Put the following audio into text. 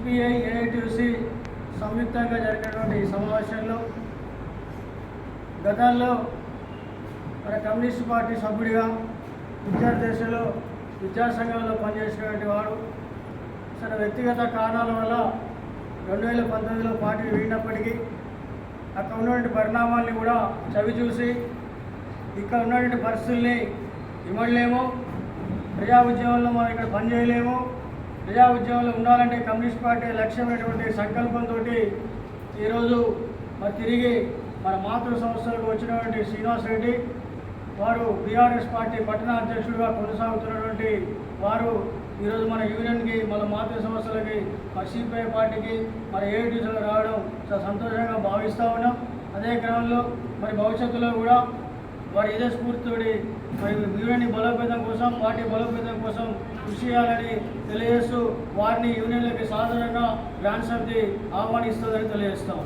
CPI AITC సంయుక్తంగా జరిగినటువంటి సమావేశంలో గతంలో మన కమ్యూనిస్ట్ పార్టీ సభ్యుడిగా విద్యార్థిలో విద్యాసంఘంలో పనిచేసినటువంటి వాడు తన వ్యక్తిగత కారణాల వల్ల 2019లో పార్టీ వీడినప్పటికీ అక్కడ ఉన్నటువంటి పరిణామాల్ని కూడా చవిచూసి ఇక్కడ ఉన్నటువంటి పరిస్థితుల్ని ఇవ్వలేము, ప్రజా ఉద్యమంలో మనం ఇక్కడ పనిచేయలేము, ప్రజా ఉద్యమంలో ఉండాలంటే కమ్యూనిస్ట్ పార్టీ లక్ష్యమైనటువంటి సంకల్పంతో ఈరోజు మరి తిరిగి మన మాతృ సంస్థలకు వచ్చినటువంటి శ్రీనివాస్ రెడ్డి వారు బీఆర్ఎస్ పార్టీ పట్టణ అధ్యక్షుడిగా కొనసాగుతున్నటువంటి వారు ఈరోజు మన యూనియన్కి మన మాతృ సంస్థలకి మన సిపిఐ పార్టీకి మన ఏఐటీసీలో రావడం చాలా సంతోషంగా భావిస్తూ ఉన్నాం. అదే క్రమంలో మరి భవిష్యత్తులో కూడా వారి ఇదే స్ఫూర్తితోటి మరి యూనియన్ బలోపేతం కోసం పార్టీ బలోపేతం కోసం కృషి చేయాలని తెలియజేస్తూ వారిని యూనియన్లకి సాధారణంగా గ్రాండ్ సమితి ఆహ్వానిస్తుందని తెలియజేస్తాం.